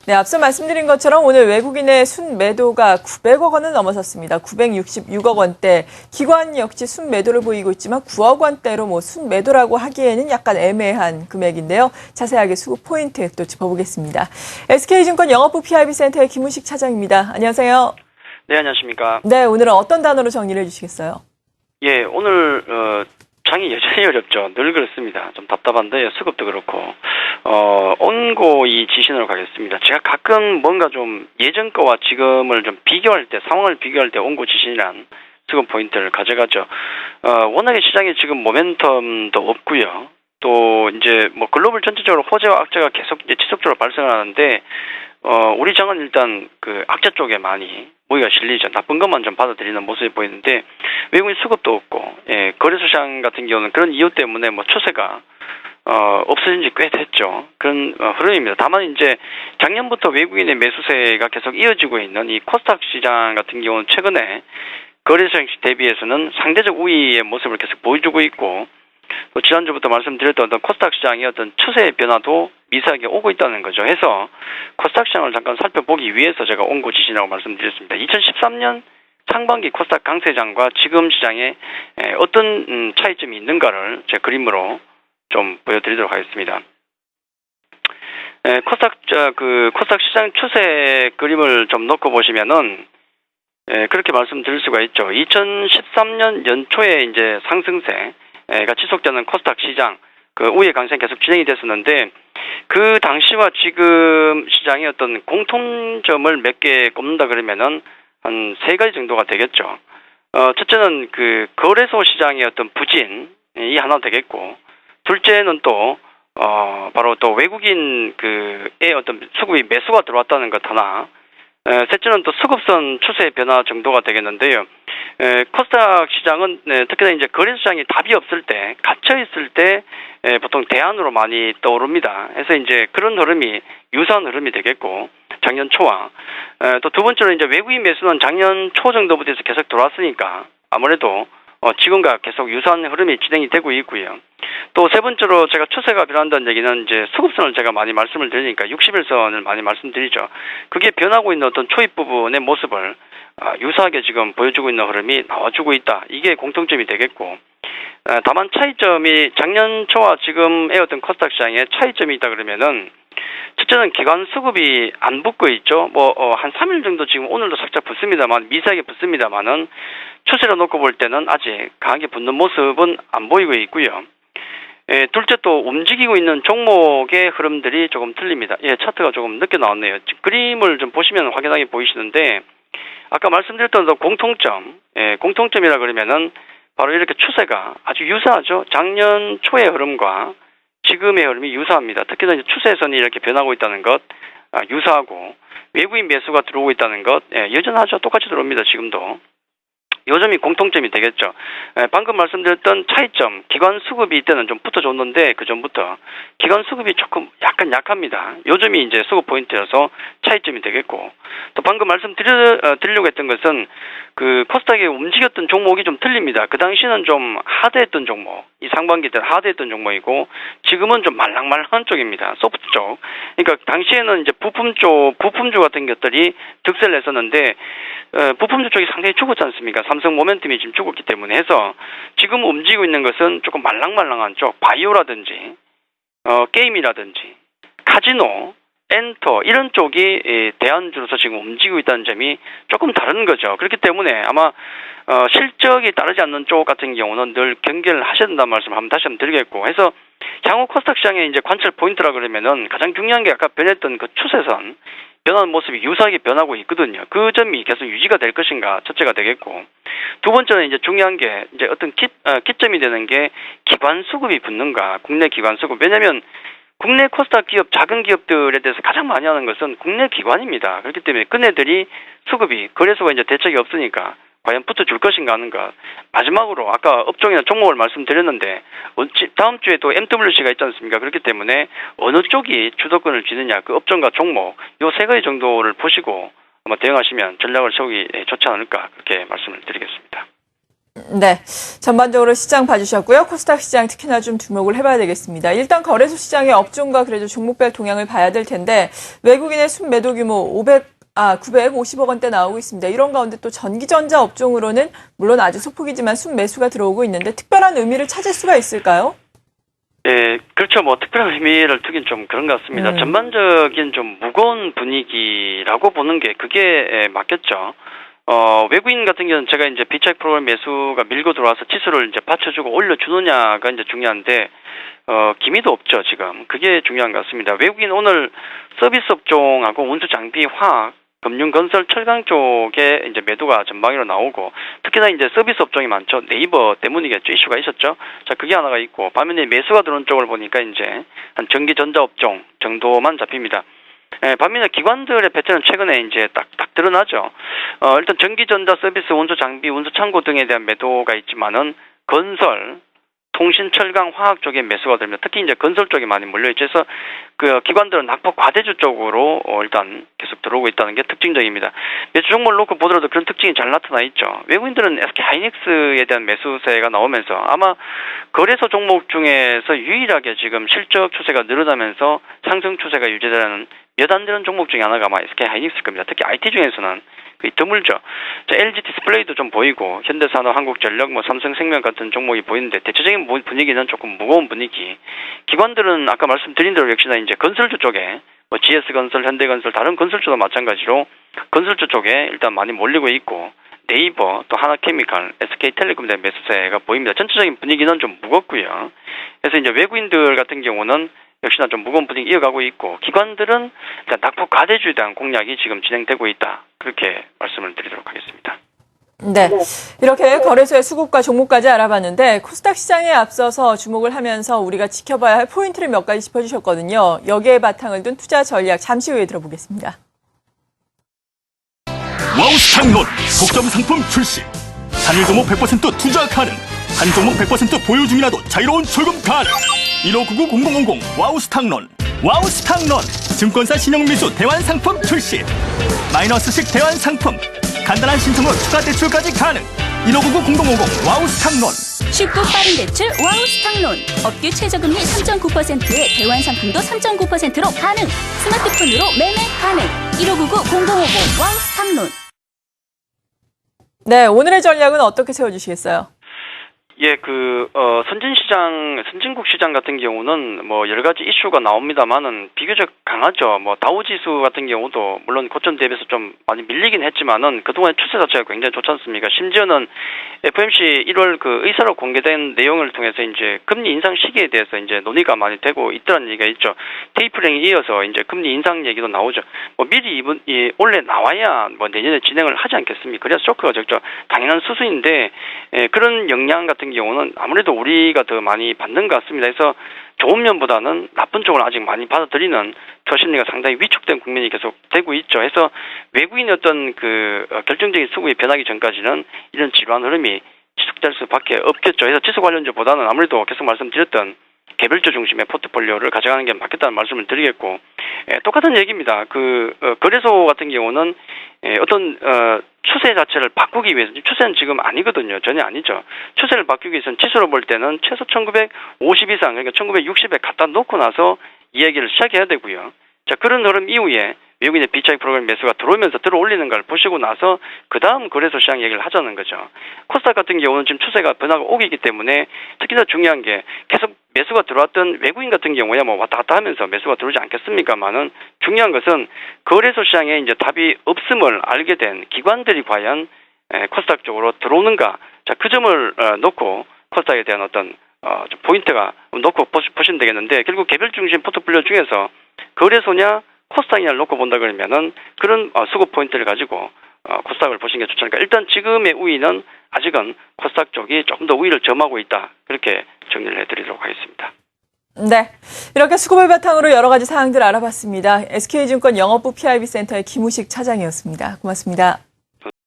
네, 앞서 말씀드린 것처럼 오늘 외국인의 순매도가 900억 원을 넘어섰습니다. 966억 원대. 기관 역시 순매도를 보이고 있지만 9억 원대로 순매도라고 하기에는 약간 애매한 금액인데요. 자세하게 수급 포인트 또 짚어보겠습니다. SK증권 영업부 PIB센터의 김우식 차장입니다. 안녕하세요. 네, 안녕하십니까. 네, 오늘은 어떤 단어로 정리를 해주시겠어요? 예, 오늘 장이 여전히 어렵죠. 늘 그렇습니다. 좀 답답한데 수급도 그렇고 온고 이 지신으로 가겠습니다. 제가 가끔 뭔가 좀 예전 거와 지금을 좀 비교할 때, 상황을 비교할 때 온고 지신이란 수급 포인트를 가져가죠. 워낙에 시장에 지금 모멘텀도 없고요. 또 이제 뭐 글로벌 전체적으로 호재와 악재가 계속 이제 지속적으로 발생하는데 우리 장은 일단 그 악재 쪽에 많이 모기가 실리죠. 나쁜 것만 좀 받아들이는 모습이 보이는데 외국인 수급도 없고, 예, 거래소 시장 같은 경우는 그런 이유 때문에 뭐 추세가 없어진 지 꽤 됐죠. 그런 흐름입니다. 다만 이제 작년부터 외국인의 매수세가 계속 이어지고 있는 이 코스닥 시장 같은 경우는 최근에 거래소 시장 대비해서는 상대적 우위의 모습을 계속 보여주고 있고, 또 지난주부터 말씀드렸던 어떤 코스닥 시장의 어떤 추세의 변화도 미세하게 오고 있다는 거죠. 해서 코스닥 시장을 잠깐 살펴보기 위해서 제가 온고 지신이라고 말씀드렸습니다. 2013년 상반기 코스닥 강세장과 지금 시장에 어떤 차이점이 있는가를 제 그림으로 좀 보여드리도록 하겠습니다. 코스닥 시장 추세 그림을 좀 놓고 보시면은 그렇게 말씀드릴 수가 있죠. 2013년 연초에 이제 상승세가 지속되는 코스닥 시장, 그 우회 강세가 계속 진행이 됐었는데, 그 당시와 지금 시장의 어떤 공통점을 몇 개 꼽는다 그러면은 한 세 가지 정도가 되겠죠. 첫째는 그 거래소 시장의 어떤 부진이 하나 되겠고, 둘째는 또 바로 또 외국인 그의 어떤 수급이 매수가 들어왔다는 것 하나, 셋째는 또 수급선 추세 변화 정도가 되겠는데요. 코스닥 시장은 특히나 이제 거래소 시장이 답이 없을 때, 갇혀 있을 때 보통 대안으로 많이 떠오릅니다. 그래서 이제 그런 흐름이 유사한 흐름이 되겠고, 작년 초와 또 두 번째로 이제 외국인 매수는 작년 초 정도부터 해서 계속 들어왔으니까 아무래도 지금과 계속 유사한 흐름이 진행이 되고 있고요. 또 세 번째로 제가 추세가 변한다는 얘기는 이제 수급선을 제가 많이 말씀을 드리니까 60일선을 많이 말씀드리죠. 그게 변하고 있는 어떤 초입 부분의 모습을 유사하게 지금 보여주고 있는 흐름이 나와주고 있다. 이게 공통점이 되겠고, 다만 차이점이 작년 초와 지금의 어떤 코스닥 시장에 차이점이 있다 그러면은, 첫째는 기관 수급이 안 붙고 있죠. 한 3일 정도 지금 오늘도 살짝 붙습니다만, 미세하게 붙습니다만은 추세로 놓고 볼 때는 아직 강하게 붙는 모습은 안 보이고 있고요. 둘째 또 움직이고 있는 종목의 흐름들이 조금 틀립니다. 예, 차트가 조금 늦게 나왔네요. 그림을 좀 보시면 확연하게 보이시는데, 아까 말씀드렸던 공통점이라 그러면은 바로 이렇게 추세가 아주 유사하죠. 작년 초의 흐름과 지금의 흐름이 유사합니다. 특히나 이제 추세선이 이렇게 변하고 있다는 것 유사하고, 외국인 매수가 들어오고 있다는 것 여전하죠. 똑같이 들어옵니다. 지금도. 요점이 공통점이 되겠죠. 방금 말씀드렸던 차이점, 기관 수급이 이때는 좀 붙어줬는데 그 전부터 기관 수급이 조금 약간 약합니다. 요점이 이제 수급 포인트여서 차이점이 되겠고, 또 방금 말씀드리려고 했던 것은 그 코스닥에 움직였던 종목이 좀 틀립니다. 그 당시는 좀 하드했던 종목, 이 상반기 때 하드했던 종목이고, 지금은 좀 말랑말랑한 쪽입니다. 소프트 쪽. 그러니까 당시에는 이제 부품주 같은 것들이 득세를 했었는데, 부품주 쪽이 상당히 죽었지 않습니까? 삼성 모멘텀이 지금 죽었기 때문에 해서 지금 움직이고 있는 것은 조금 말랑말랑한 쪽, 바이오라든지 게임이라든지 카지노, 엔터 이런 쪽이 대안주로서 지금 움직이고 있다는 점이 조금 다른 거죠. 그렇기 때문에 아마 실적이 따르지 않는 쪽 같은 경우는 늘 경계를 하셔야 된다는 말씀 한번 다시 한번 드리겠고, 해서 향후 코스닥 시장의 이제 관찰 포인트라 그러면은 가장 중요한 게 아까 변했던 그 추세선 변하는 모습이 유사하게 변하고 있거든요. 그 점이 계속 유지가 될 것인가 첫째가 되겠고, 두 번째는 이제 중요한 게 이제 어떤 기점이 되는 게 기관 수급이 붙는가, 국내 기관 수급. 왜냐하면 국내 코스닥 기업, 작은 기업들에 대해서 가장 많이 하는 것은 국내 기관입니다. 그렇기 때문에 그네들이 수급이, 거래소가 이제 대책이 없으니까 과연 붙어줄 것인가 하는 것. 마지막으로 아까 업종이나 종목을 말씀드렸는데 다음 주에 또 MWC가 있지 않습니까? 그렇기 때문에 어느 쪽이 주도권을 쥐느냐, 그 업종과 종목 요 세 가지 정도를 보시고 아마 대응하시면 전략을 세우기 좋지 않을까, 그렇게 말씀을 드리겠습니다. 네, 전반적으로 시장 봐주셨고요. 코스닥 시장 특히나 좀 주목을 해봐야 되겠습니다. 일단 거래소 시장의 업종과 그래도 종목별 동향을 봐야 될 텐데 외국인의 순매도 규모 950억 원대 나오고 있습니다. 이런 가운데 또 전기전자 업종으로는 물론 아주 소폭이지만 순매수가 들어오고 있는데 특별한 의미를 찾을 수가 있을까요? 예, 그렇죠. 뭐 특별한 의미를 두긴 좀 그런 것 같습니다. 전반적인 좀 무거운 분위기라고 보는 게 그게 맞겠죠. 외국인 같은 경우는 제가 이제 비차익 프로그램 매수가 밀고 들어와서 지수를 이제 받쳐주고 올려주느냐가 이제 중요한데, 기미도 없죠, 지금. 그게 중요한 것 같습니다. 외국인 오늘 서비스 업종하고 운수 장비, 화학, 금융, 건설, 철강 쪽에 이제 매도가 전방위로 나오고, 특히나 이제 서비스 업종이 많죠. 네이버 때문이겠죠. 이슈가 있었죠. 자, 그게 하나가 있고, 반면에 매수가 들어온 쪽을 보니까 이제 한 전기 전자 업종 정도만 잡힙니다. 예, 반면에 기관들의 패턴은 최근에 이제 딱 드러나죠. 일단 전기전자 서비스, 운수 장비, 운수 창고 등에 대한 매도가 있지만은 건설, 통신, 철강, 화학 쪽에 매수가 됩니다. 특히 이제 건설 쪽에 많이 몰려있죠. 그래서 그 기관들은 낙폭 과대주 쪽으로 일단 계속 들어오고 있다는 게 특징적입니다. 매수 종목을 놓고 보더라도 그런 특징이 잘 나타나 있죠. 외국인들은 SK 하이닉스에 대한 매수세가 나오면서 아마 거래소 종목 중에서 유일하게 지금 실적 추세가 늘어나면서 상승 추세가 유지되는 몇 안 되는 종목 중에 하나가 아마 SK 하이닉스일 겁니다. 특히 IT 중에서는 거의 드물죠. 자, LG 디스플레이도 좀 보이고 현대산업, 한국전력, 뭐 삼성생명 같은 종목이 보이는데 대체적인 분위기는 조금 무거운 분위기. 기관들은 아까 말씀드린 대로 역시나 이제 건설주 쪽에 뭐 GS건설, 현대건설, 다른 건설주도 마찬가지로 건설주 쪽에 일단 많이 몰리고 있고 네이버, 또 하나케미칼, SK텔레콤 대 매수세가 보입니다. 전체적인 분위기는 좀 무겁고요. 그래서 이제 외국인들 같은 경우는 역시나 좀 무거운 분위기 이어가고 있고 기관들은 일단 낙폭 과대주에 대한 공략이 지금 진행되고 있다. 그렇게 말씀을 드리도록 하겠습니다. 네. 이렇게 거래소의 수급과 종목까지 알아봤는데 코스닥 시장에 앞서서 주목을 하면서 우리가 지켜봐야 할 포인트를 몇 가지 짚어주셨거든요. 여기에 바탕을 둔 투자 전략 잠시 후에 들어보겠습니다. 와우스탁론 독점 상품 출시. 단일 종목 100% 투자 가능. 한 종목 100% 보유 중이라도 자유로운 출금 가능. 1599-0050 와우스탁론. 와우스탁론 증권사 신용미수 대환 상품 출시. 마이너스식 대환 상품. 간단한 신청으로 추가 대출까지 가능. 1599-0050 와우스탁론. 쉽고 빠른 대출 와우스탁론. 업계 최저금리 3.9%에 대환 상품도 3.9%로 가능. 스마트폰으로 매매 가능. 1599-0050 와우스탁론. 네, 오늘의 전략은 어떻게 세워주시겠어요? 예, 선진국 시장 같은 경우는 뭐 여러 가지 이슈가 나옵니다만은 비교적 강하죠. 뭐 다우지수 같은 경우도 물론 고점 대비해서 좀 많이 밀리긴 했지만은 그동안 추세 자체가 굉장히 좋지 않습니까? 심지어는 FOMC 1월 그 의사로 공개된 내용을 통해서 이제 금리 인상 시기에 대해서 이제 논의가 많이 되고 있다는 얘기가 있죠. 테이퍼링에 이어서 이제 금리 인상 얘기도 나오죠. 뭐 미리 원래 나와야 뭐 내년에 진행을 하지 않겠습니까? 그래서 쇼크가 적죠. 당연한 수순인데 그런 영향 같은 경우는 아무래도 우리가 더 많이 받는 것 같습니다. 그래서 좋은 면보다는 나쁜 쪽을 아직 많이 받아들이는 투자 심리가 상당히 위축된 국면이 계속 되고 있죠. 그래서 외국인의 어떤 결정적인 수급이 변하기 전까지는 이런 지루한 흐름이 지속될 수밖에 없겠죠. 그래서 지수 관련주보다는 아무래도 계속 말씀드렸던 개별주 중심의 포트폴리오를 가져가는 게 맞겠다는 말씀을 드리겠고, 똑같은 얘기입니다. 거래소 같은 경우는 어떤 추세 자체를 바꾸기 위해서, 추세는 지금 아니거든요. 전혀 아니죠. 추세를 바꾸기 위해서는 지수로 볼 때는 최소 1950 이상, 그러니까 1960에 갖다 놓고 나서 이야기를 시작해야 되고요. 자, 그런 흐름 이후에 외국인의 비차익 프로그램 매수가 들어오면서 들어올리는 걸 보시고 나서 그 다음 거래소 시장 얘기를 하자는 거죠. 코스닥 같은 경우는 지금 추세가 변화가 오기이기 때문에 특히나 중요한 게 계속 매수가 들어왔던 외국인 같은 경우야 뭐 왔다 갔다 하면서 매수가 들어오지 않겠습니까만은 중요한 것은 거래소 시장에 이제 답이 없음을 알게 된 기관들이 과연 코스닥 쪽으로 들어오는가. 자, 그 점을 놓고 코스닥에 대한 어떤 포인트가 놓고 보시면 되겠는데 결국 개별 중심 포트폴리오 중에서 거래소냐 코스닥이냐를 놓고 본다 그러면은 그런 수급 포인트를 가지고 코스닥을 보시는 게 좋지 않을까. 일단 지금의 우위는 아직은 코스닥 쪽이 조금 더 우위를 점하고 있다. 그렇게 정리를 해드리도록 하겠습니다. 네, 이렇게 수급을 바탕으로 여러 가지 사항들 알아봤습니다. SK증권 영업부 PIB센터의 김우식 차장이었습니다. 고맙습니다.